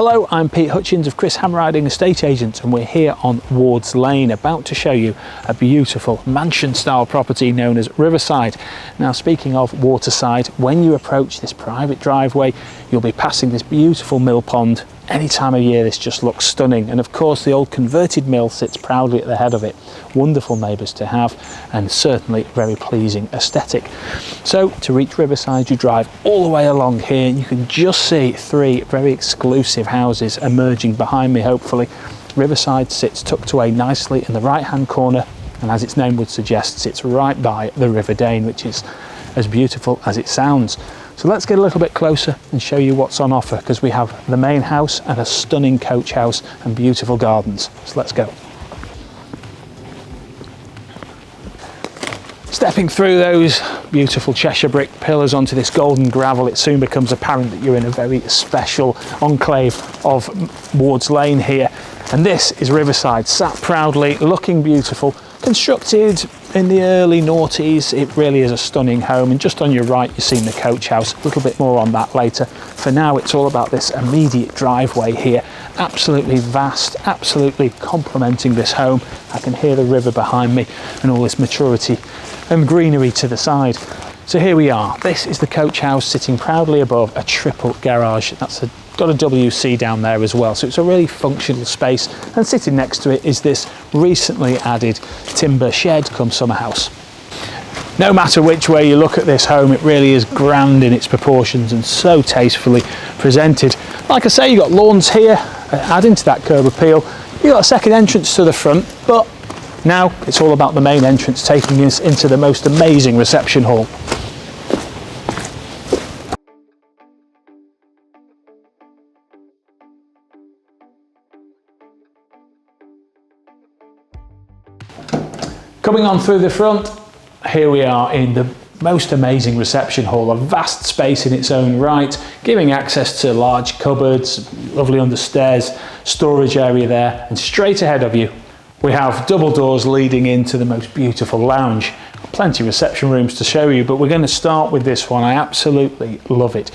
Hello, I'm Pete Hutchins of Chris Hamriding Estate Agents, and we're here on Wards Lane about to show you a beautiful mansion style property known as Riverside. Now, speaking of waterside, when you approach this private driveway you'll be passing this beautiful mill pond. Any time of year this just looks stunning, and of course the old converted mill sits proudly at the head of it. Wonderful neighbours to have, and certainly very pleasing aesthetic. So to reach Riverside you drive all the way along here and you can just see three very exclusive houses emerging behind me hopefully. Riverside sits tucked away nicely in the right hand corner, and as its name would suggest, sits right by the River Dane, which is as beautiful as it sounds. So let's get a little bit closer and show you what's on offer, because we have the main house and a stunning coach house and beautiful gardens. So let's go. Stepping through those beautiful Cheshire brick pillars onto this golden gravel, it soon becomes apparent that you're in a very special enclave of Wards Lane here. And this is Riverside, sat proudly, looking beautiful, constructed in the early noughties. It really is a stunning home, and just on your right you've seen the coach house. A little bit more on that later. For now it's all about this immediate driveway here. Absolutely vast, absolutely complementing this home. I can hear the river behind me and all this maturity and greenery to the side. So here we are. This is the coach house sitting proudly above a triple garage. Got a WC down there as well, so it's a really functional space, and sitting next to it is this recently added timber shed cum summer house. No matter which way you look at this home, it really is grand in its proportions and so tastefully presented. Like I say, you've got lawns here adding to that curb appeal. You've got a second entrance to the front, but now it's all about the main entrance taking us into the most amazing reception hall. Coming on through the front, here we are in the most amazing reception hall, a vast space in its own right, giving access to large cupboards, lovely understairs, storage area there, and straight ahead of you we have double doors leading into the most beautiful lounge. Plenty of reception rooms to show you, but we're going to start with this one. I absolutely love it.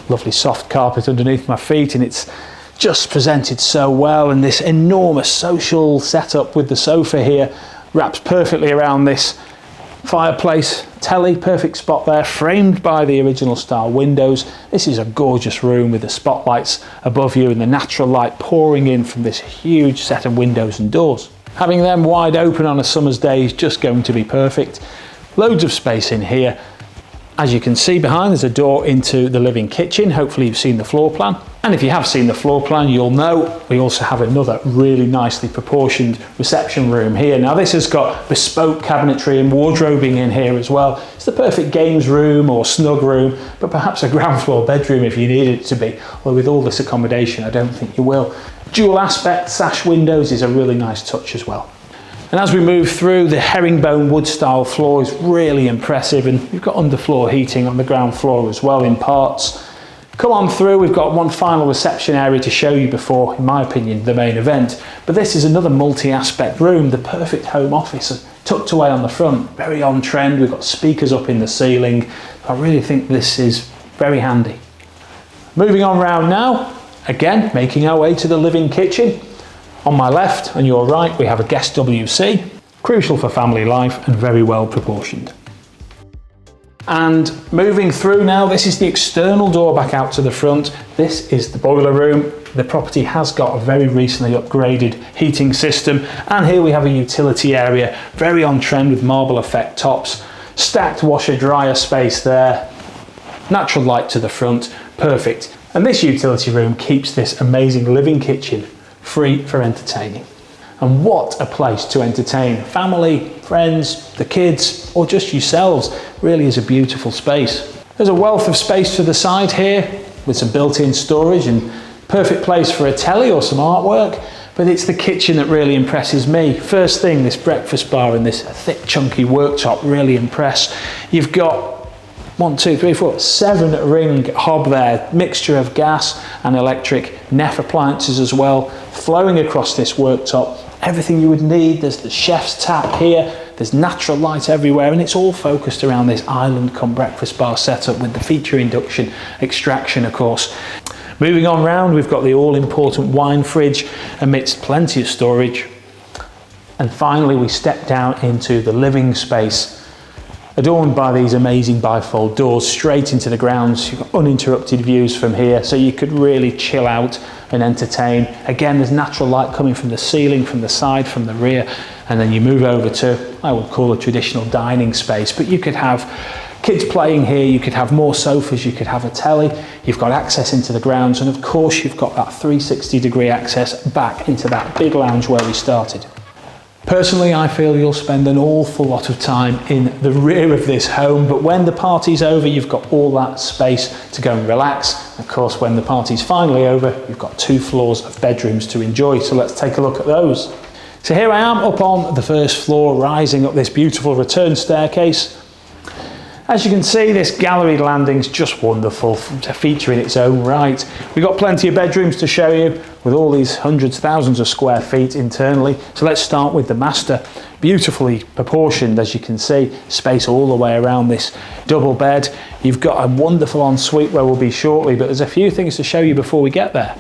Lovely soft carpet underneath my feet, and it's just presented so well, and this enormous social setup with the sofa here wraps perfectly around this fireplace. Telly, perfect spot there, framed by the original style windows. This is a gorgeous room with the spotlights above you and the natural light pouring in from this huge set of windows and doors. Having them wide open on a summer's day is just going to be perfect. Loads of space in here. As you can see behind, there's a door into the living kitchen. Hopefully you've seen the floor plan. And if you have seen the floor plan, you'll know we also have another really nicely proportioned reception room here. Now this has got bespoke cabinetry and wardrobing in here as well. It's the perfect games room or snug room, but perhaps a ground floor bedroom if you need it to be. Although with all this accommodation, I don't think you will. Dual aspect sash windows is a really nice touch as well. And as we move through, the herringbone wood style floor is really impressive, and you've got underfloor heating on the ground floor as well in parts. Come on through, we've got one final reception area to show you before, in my opinion, the main event. But this is another multi-aspect room, the perfect home office, tucked away on the front, very on trend. We've got speakers up in the ceiling. I really think this is very handy. Moving on round now, again, making our way to the living kitchen. On my left and your right, we have a guest WC, crucial for family life and very well proportioned. And moving through now, this is the external door back out to the front. This is the boiler room. The property has got a very recently upgraded heating system, and here we have a utility area, very on trend with marble effect tops, stacked washer dryer space there, natural light to the front, perfect. And this utility room keeps this amazing living kitchen free for entertaining. And what a place to entertain family, friends, the kids, or just yourselves. Really is a beautiful space. There's a wealth of space to the side here with some built-in storage, and perfect place for a telly or some artwork. But it's the kitchen that really impresses me. First thing, this breakfast bar and this thick chunky worktop really impress. You've got 7 ring hob there, mixture of gas and electric, Neff appliances as well, flowing across this worktop. Everything you would need. There's the chef's tap here, there's natural light everywhere, and it's all focused around this island cum breakfast bar setup with the feature induction extraction, of course. Moving on round, we've got the all-important wine fridge amidst plenty of storage. And finally, we step down into the living space, adorned by these amazing bifold doors straight into the grounds. You've got uninterrupted views from here, so you could really chill out and entertain. Again, there's natural light coming from the ceiling, from the side, from the rear, and then you move over to, I would call a traditional dining space, but you could have kids playing here, you could have more sofas, you could have a telly, you've got access into the grounds, and of course you've got that 360-degree access back into that big lounge where we started. Personally, I feel you'll spend an awful lot of time in the rear of this home, but when the party's over, you've got all that space to go and relax. Of course, when the party's finally over, you've got 2 floors of bedrooms to enjoy, so let's take a look at those. So here I am up on the first floor, rising up this beautiful return staircase. As you can see, this gallery landing's just wonderful to feature in its own right. We've got plenty of bedrooms to show you with all these hundreds, thousands of square feet internally. So let's start with the master. Beautifully proportioned, as you can see, space all the way around this double bed. You've got a wonderful ensuite where we'll be shortly, but there's a few things to show you before we get there.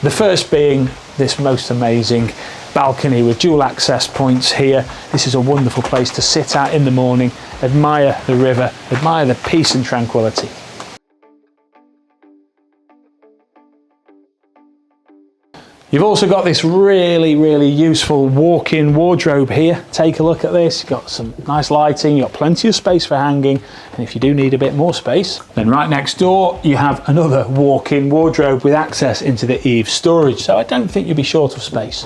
The first being this most amazing balcony with dual access points here. This is a wonderful place to sit at in the morning, admire the river, admire the peace and tranquility. You've also got this really useful walk-in wardrobe here. Take a look at this. You've got some nice lighting, you've got plenty of space for hanging, and if you do need a bit more space, then right next door you have another walk-in wardrobe with access into the eave storage, so I don't think you'll be short of space.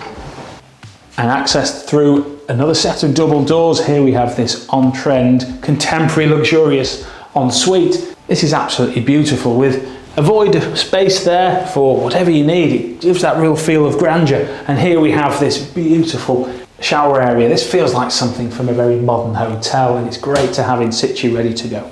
And access through another set of double doors. Here we have this on-trend, contemporary, luxurious ensuite. This is absolutely beautiful with a void space there for whatever you need. It gives that real feel of grandeur. And here we have this beautiful shower area. This feels like something from a very modern hotel, and it's great to have in situ ready to go.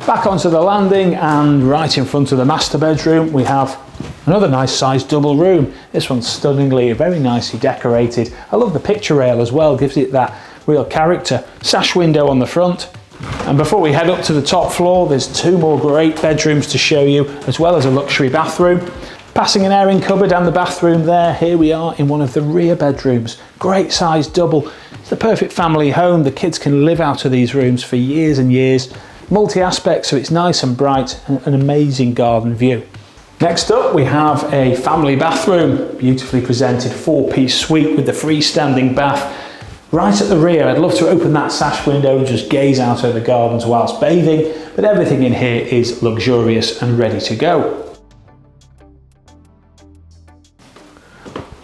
Back onto the landing, and right in front of the master bedroom we have another nice sized double room. This one's stunningly, very nicely decorated. I love the picture rail as well, gives it that real character. Sash window on the front. And before we head up to the top floor, there's 2 more great bedrooms to show you, as well as a luxury bathroom. Passing an airing cupboard and the bathroom there, here we are in one of the rear bedrooms. Great sized double. It's the perfect family home. The kids can live out of these rooms for years and years. Multi-aspect, so it's nice and bright, and an amazing garden view. Next up we have a family bathroom, beautifully presented 4-piece suite with the freestanding bath. Right at the rear, I'd love to open that sash window and just gaze out over the gardens whilst bathing, but everything in here is luxurious and ready to go.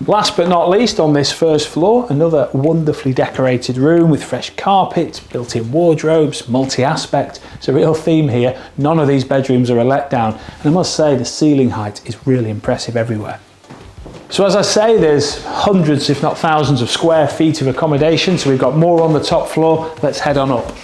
Last but not least, on this first floor, another wonderfully decorated room with fresh carpet, built-in wardrobes, multi-aspect. It's a real theme here. None of these bedrooms are a letdown, and I must say the ceiling height is really impressive everywhere. So as I say, there's hundreds if not thousands of square feet of accommodation, so we've got more on the top floor. Let's head on up.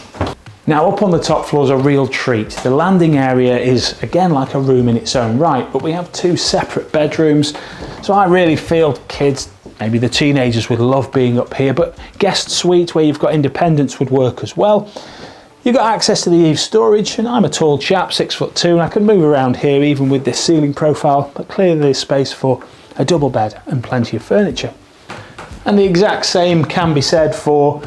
Now up on the top floor is a real treat. The landing area is again like a room in its own right, but we have 2 separate bedrooms. So I really feel kids, maybe the teenagers, would love being up here, but guest suite where you've got independence would work as well. You've got access to the eave storage, and I'm a tall chap, 6'2", and I can move around here even with this ceiling profile, but clearly there's space for a double bed and plenty of furniture. And the exact same can be said for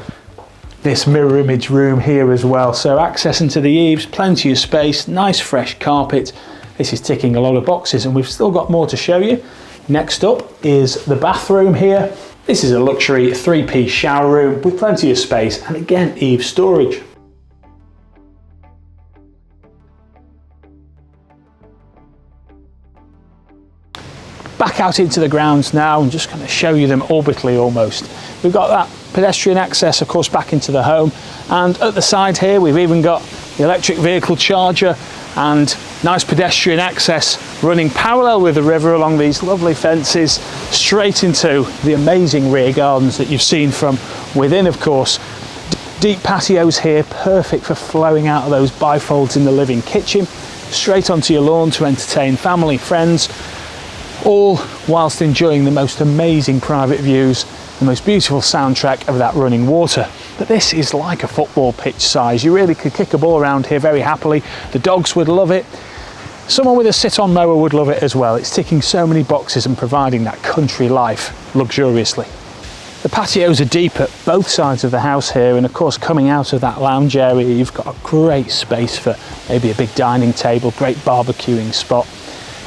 this mirror image room here as well. So access into the eaves, plenty of space, nice fresh carpet. This is ticking a lot of boxes, and we've still got more to show you. Next up is the bathroom here. This is a luxury 3-piece shower room with plenty of space, and again eave storage. Back out into the grounds now, and just going to show you them orbitally almost. We've got that pedestrian access, of course, back into the home, and at the side here we've even got the electric vehicle charger and nice pedestrian access running parallel with the river along these lovely fences straight into the amazing rear gardens that you've seen from within, of course. Deep patios here, perfect for flowing out of those bifolds in the living kitchen, straight onto your lawn to entertain family, friends, all whilst enjoying the most amazing private views, the most beautiful soundtrack of that running water. But this is like a football pitch size. You really could kick a ball around here very happily. The dogs would love it. Someone with a sit-on mower would love it as well. It's ticking so many boxes and providing that country life luxuriously. The patios are deep at both sides of the house here, and of course coming out of that lounge area you've got a great space for maybe a big dining table, great barbecuing spot.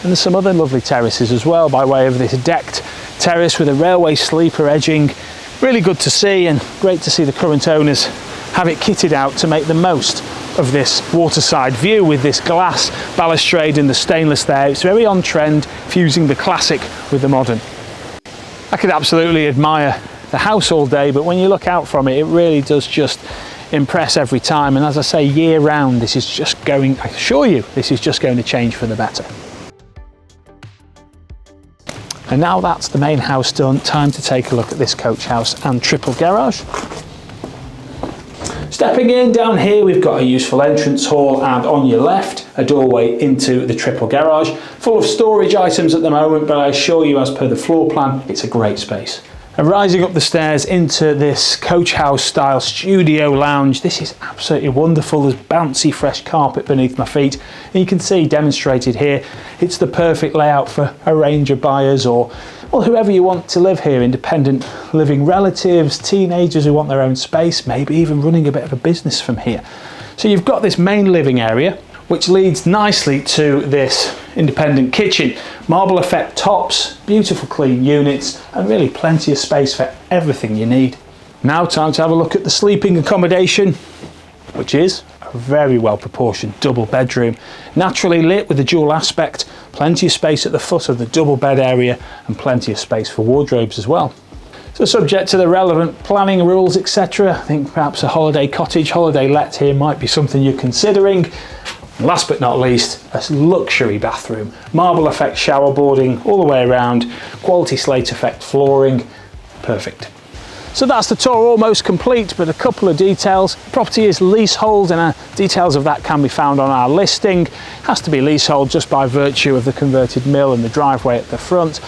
And there's some other lovely terraces as well by way of this decked terrace with a railway sleeper edging. Really good to see, and great to see the current owners have it kitted out to make the most of this waterside view with this glass balustrade and the stainless there. It's very on trend, fusing the classic with the modern. I could absolutely admire the house all day, but when you look out from it, it really does just impress every time. And as I say, year round, this is just going, I assure you, this is just going to change for the better. And now that's the main house done, time to take a look at this coach house and triple garage. Stepping in, down here we've got a useful entrance hall, and on your left a doorway into the triple garage, full of storage items at the moment, but I assure you, as per the floor plan, it's a great space. And rising up the stairs into this coach house style studio lounge, this is absolutely wonderful. There's bouncy fresh carpet beneath my feet, and you can see demonstrated here it's the perfect layout for a range of buyers, or well, whoever you want to live here, independent living relatives, teenagers who want their own space, maybe even running a bit of a business from here. So you've got this main living area, which leads nicely to this independent kitchen. Marble effect tops, beautiful clean units, and really plenty of space for everything you need. Now time to have a look at the sleeping accommodation, which is a very well proportioned double bedroom, naturally lit with a dual aspect, plenty of space at the foot of the double bed area, and plenty of space for wardrobes as well. So subject to the relevant planning rules, etc., I think perhaps a holiday cottage, holiday let here might be something you're considering. And last but not least, a luxury bathroom, marble effect shower boarding all the way around, quality slate effect flooring, perfect. So that's the tour almost complete, but a couple of details. Property is leasehold, and details of that can be found on our listing. Has to be leasehold just by virtue of the converted mill and the driveway at the front.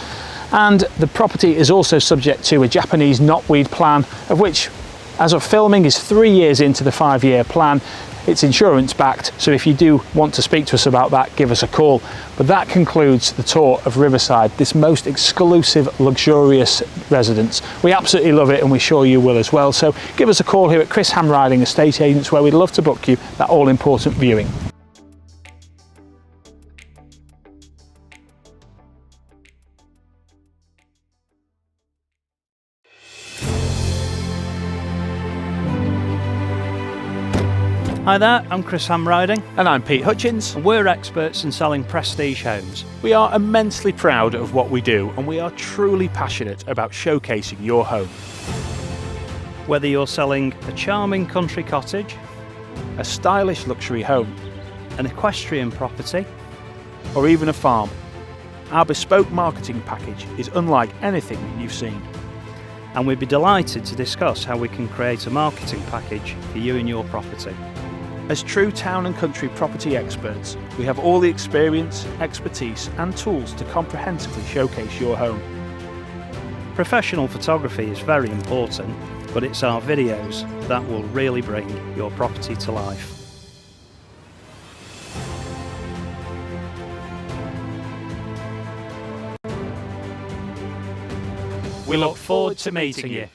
And the property is also subject to a Japanese knotweed plan, of which, as of filming, is 3 years into the 5-year plan. It's insurance backed, so if you do want to speak to us about that, give us a call. But that concludes the tour of Riverside, this most exclusive, luxurious residence. We absolutely love it, and we're sure you will as well. So give us a call here at Chris Ham Riding Estate Agents, where we'd love to book you that all-important viewing. Hi there, I'm Chris Ham Riding. And I'm Pete Hutchins. And we're experts in selling prestige homes. We are immensely proud of what we do, and we are truly passionate about showcasing your home. Whether you're selling a charming country cottage, A stylish luxury home, an equestrian property, or even a farm, our bespoke marketing package is unlike anything you've seen. and we'd be delighted to discuss how we can create a marketing package for you and your property. As true town and country property experts, we have all the experience, expertise and tools to comprehensively showcase your home. Professional photography is very important, but it's our videos that will really bring your property to life. We look forward to meeting you.